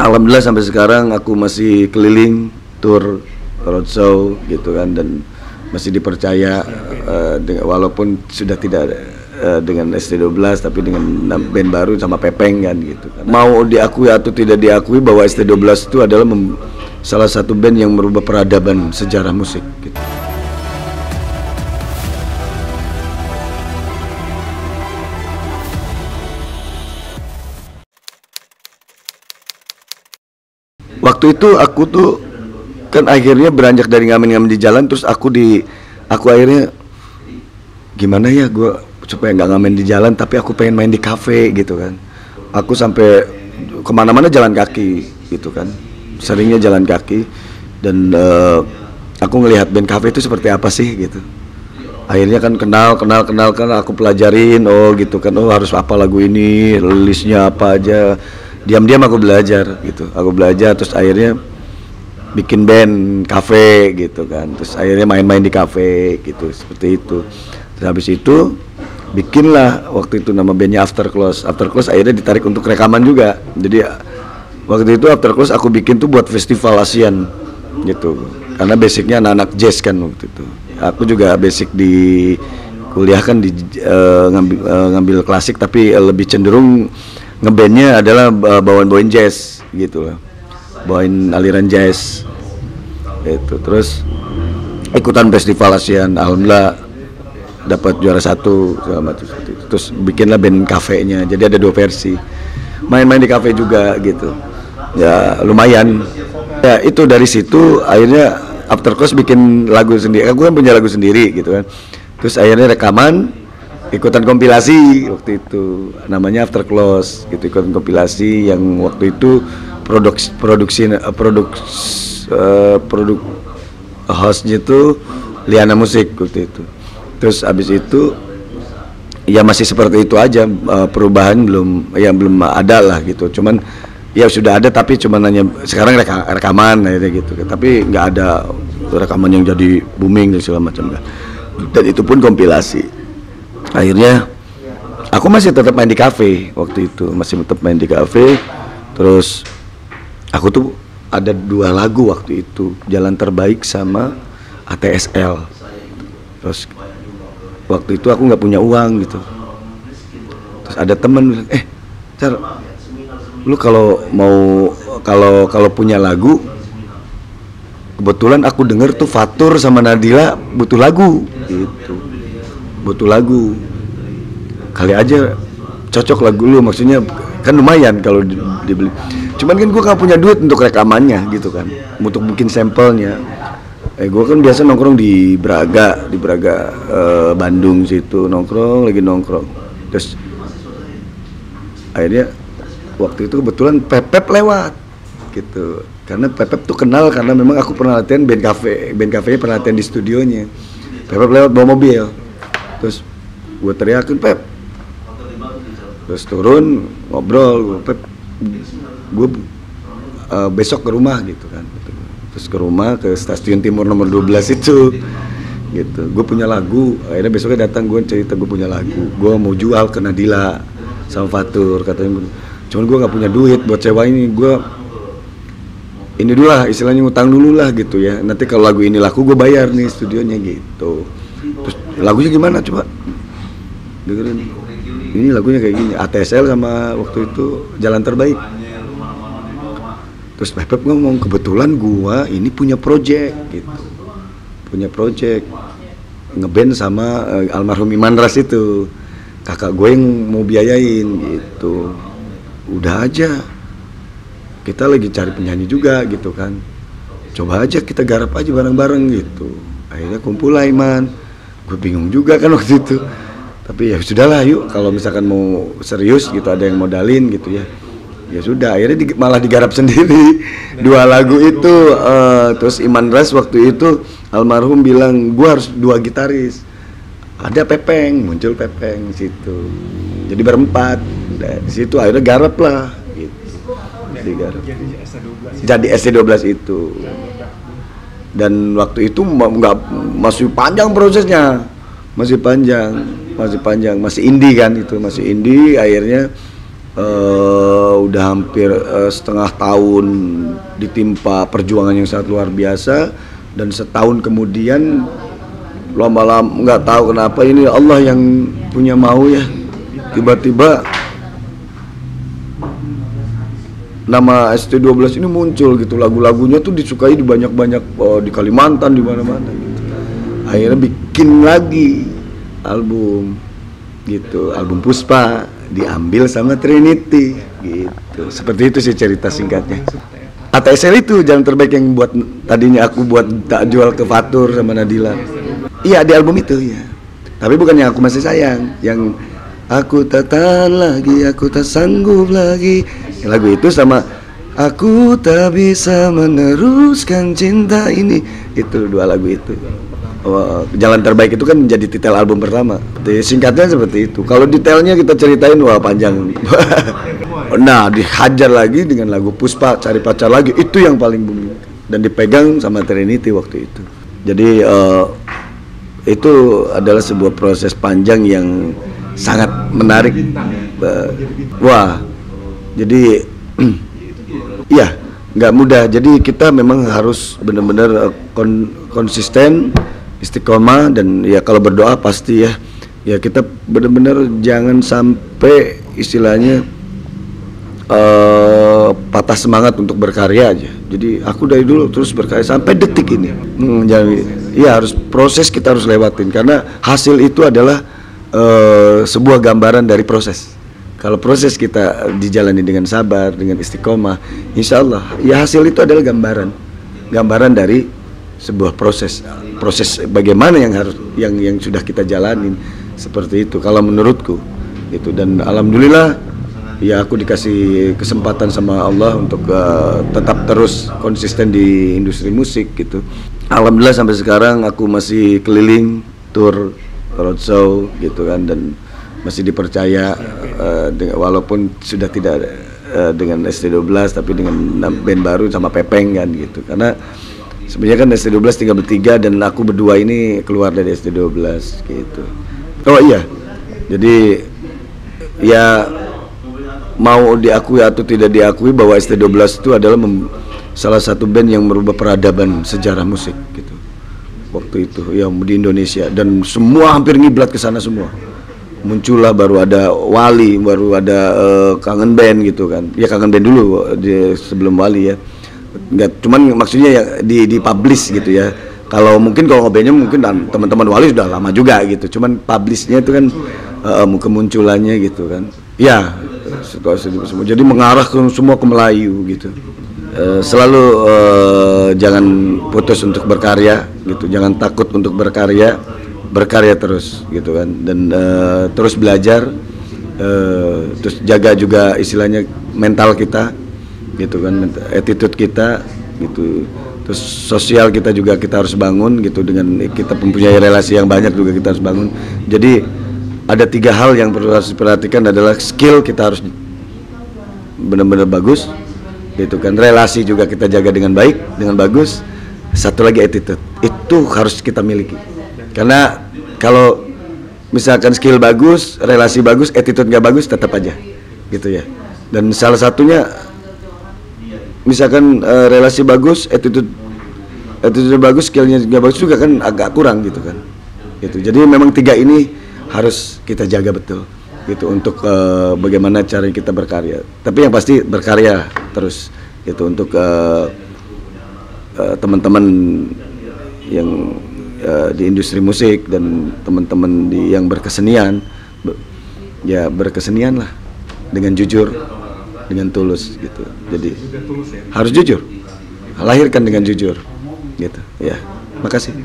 Alhamdulillah sampai sekarang aku masih keliling tour roadshow gitu kan, dan masih dipercaya walaupun sudah tidak dengan ST12 tapi dengan band baru sama Pepeng kan gitu kan. Mau diakui atau tidak diakui bahwa ST12 itu adalah salah satu band yang merubah peradaban sejarah musik gitu. Waktu itu aku tuh kan akhirnya beranjak dari ngamen-ngamen di jalan, terus aku akhirnya gimana ya gue supaya nggak ngamen di jalan tapi aku pengen main di kafe gitu kan. Aku sampai kemana-mana jalan kaki gitu kan, seringnya jalan kaki, dan aku ngelihat band kafe itu seperti apa sih gitu. Akhirnya kan kenal kan, aku pelajarin, oh gitu kan, oh harus apa lagu ini, listnya apa aja. Diam-diam aku belajar gitu, terus akhirnya bikin band kafe gitu kan, terus akhirnya main-main di kafe gitu, seperti itu. Terus habis itu bikinlah waktu itu nama bandnya After Close akhirnya ditarik untuk rekaman juga. Jadi waktu itu After Close aku bikin tuh buat festival ASEAN gitu, karena basicnya anak-anak jazz kan waktu itu. Aku juga basic di kuliah kan ngambil klasik, tapi lebih cenderung ngebandnya adalah bawain jazz gitu loh, bawain aliran jazz itu. Terus ikutan festival ASEAN, alhamdulillah dapat juara 1 segala macam. Terus bikinlah band kafenya, jadi ada 2 versi, main-main di kafe juga gitu ya, lumayan ya. Itu dari situ akhirnya After Close bikin lagu sendiri, aku kan punya lagu sendiri gitu kan. Terus akhirnya rekaman, ikutan kompilasi waktu itu namanya After Close gitu, ikutan kompilasi yang waktu itu produk hostnya itu Liana Musik waktu itu. Terus abis itu ya masih seperti itu aja, perubahan belum ada lah gitu, cuman ya sudah ada tapi cuman hanya sekarang rekaman aja gitu, tapi nggak ada rekaman yang jadi booming dan segala macam, dan itu pun kompilasi. Akhirnya aku masih tetap main di kafe waktu itu, terus aku tuh ada 2 lagu waktu itu, Jalan Terbaik sama ATSL. Terus waktu itu aku nggak punya uang gitu, terus ada temen bilang, Car, lu kalau punya lagu, kebetulan aku denger tuh Fatur sama Nadila butuh lagu gitu, kali aja cocok lagu lu, maksudnya kan lumayan kalau dibeli. Cuman kan gue gak punya duit untuk rekamannya gitu kan, untuk bikin sampelnya. Gue kan biasa nongkrong di Braga, Bandung situ, nongkrong. Terus akhirnya waktu itu kebetulan Pepep lewat gitu, karena Pepep tuh kenal karena memang aku pernah latihan band kafenya pernah latihan di studionya. Pepep lewat bawa mobil, terus gue teriakin, Pep, terus turun ngobrol, Pep, gue besok ke rumah gitu kan. Terus ke rumah, ke stasiun Timur nomor 12 itu gitu, gue punya lagu. Akhirnya besoknya datang, gue cerita gue punya lagu, gue mau jual ke Nadila sama Fatur katanya, cuman gue nggak punya duit buat sewa ini, gue ini dulu lah istilahnya, ngutang dulu lah gitu ya, nanti kalau lagu ini laku gue bayar nih studionya gitu. Terus lagunya gimana coba dengerin, ini lagunya kayak gini, ATSL sama waktu itu Jalan Terbaik. Terus Pepep ngomong, kebetulan gua ini punya project ngeband sama almarhum Iman Ras itu, kakak gue yang mau biayain gitu. Udah aja, kita lagi cari penyanyi juga gitu kan, coba aja kita garap aja bareng-bareng gitu. Akhirnya kumpul lah Iman, gue bingung juga kan waktu itu, tapi ya sudahlah, yuk kalau misalkan mau serius gitu, ada yang modalin gitu ya. Ya sudah, akhirnya malah digarap sendiri 2 lagu itu. Terus Iman Ras waktu itu almarhum bilang gue harus 2 gitaris, ada Pepeng, muncul Pepeng situ, jadi berempat. Di situ akhirnya garap lah gitu, jadi ST12 itu. Dan waktu itu masih panjang prosesnya, masih indie kan itu, masih indie. Akhirnya udah hampir setengah tahun ditimpa perjuangan yang sangat luar biasa, dan setahun kemudian lama-lama nggak tahu kenapa ini Allah yang punya mau ya, tiba-tiba nama ST12 ini muncul gitu, lagu-lagunya tuh disukai di banyak-banyak, di Kalimantan, di mana-mana gitu. Akhirnya bikin lagi album gitu, album Puspa diambil sama Trinity gitu. Seperti itu sih cerita singkatnya. ATSL itu jalan terbaik yang buat tadinya aku buat tak jual ke Fatur sama Nadila. Iya, di album itu ya. Tapi bukan yang aku masih sayang, yang aku tak tahan lagi, aku tak sanggup lagi. Lagu itu sama aku tak bisa meneruskan cinta ini. Itu dua lagu itu. Jalan terbaik itu kan menjadi titel album pertama. Singkatnya seperti itu. Kalau detailnya kita ceritain wah panjang. Nah, dihajar lagi dengan lagu Puspa, Cari Pacar Lagi, itu yang paling booming dan dipegang sama Trinity waktu itu. Jadi itu adalah sebuah proses panjang yang sangat menarik. Wah, jadi iya, nggak mudah. Jadi kita memang harus benar-benar konsisten, istiqomah, dan ya kalau berdoa pasti ya kita benar-benar jangan sampai istilahnya patah semangat untuk berkarya aja. Jadi aku dari dulu terus berkarya sampai detik ini. Jadi ya harus proses, kita harus lewatin karena hasil itu adalah sebuah gambaran dari proses. Kalau proses kita dijalani dengan sabar, dengan istiqomah, insya Allah ya hasil itu adalah gambaran dari sebuah proses bagaimana yang sudah kita jalanin, seperti itu kalau menurutku itu. Dan alhamdulillah ya aku dikasih kesempatan sama Allah untuk tetap terus konsisten di industri musik gitu. Alhamdulillah sampai sekarang aku masih keliling tour roadshow gitu kan, dan masih dipercaya walaupun sudah tidak dengan ST12 tapi dengan band baru sama Pepeng kan gitu. Karena sebenarnya kan ST12 tinggal bertiga dan aku berdua ini keluar dari ST12 gitu. Oh iya, jadi ya mau diakui atau tidak diakui bahwa ST12 itu adalah salah satu band yang merubah peradaban sejarah musik gitu waktu itu ya di Indonesia, dan semua hampir ngiblat ke sana semua. Muncullah baru ada Wali, baru ada Kangen Band gitu kan. Ya Kangen Band dulu sebelum Wali ya. Enggak, cuman maksudnya ya di-publish gitu ya. Kalau ngebandnya mungkin teman-teman Wali sudah lama juga gitu. Cuman publishnya itu kan kemunculannya gitu kan. Ya, situasi semua. Jadi mengarah semua ke Melayu gitu. Selalu jangan putus untuk berkarya gitu. Jangan takut untuk berkarya terus gitu kan, dan terus belajar, terus jaga juga istilahnya mental kita gitu kan, attitude kita gitu, terus sosial kita juga kita harus bangun gitu, dengan kita mempunyai relasi yang banyak juga kita harus bangun. Jadi ada 3 hal yang perlu harus diperhatikan, adalah skill kita harus benar-benar bagus gitu kan, relasi juga kita jaga dengan baik, dengan bagus, satu lagi attitude, itu harus kita miliki. Karena kalau misalkan skill bagus, relasi bagus, attitude nggak bagus, tetap aja gitu ya. Dan salah satunya misalkan relasi bagus, attitude bagus, skillnya nggak bagus juga kan agak kurang gitu kan. Gitu. Jadi memang 3 ini harus kita jaga betul gitu untuk bagaimana cara kita berkarya. Tapi yang pasti berkarya terus gitu untuk teman-teman yang di industri musik dan teman-teman yang berkesenian, ya berkesenian lah dengan jujur, dengan tulus gitu. Jadi harus jujur, lahirkan dengan jujur gitu ya. Makasih.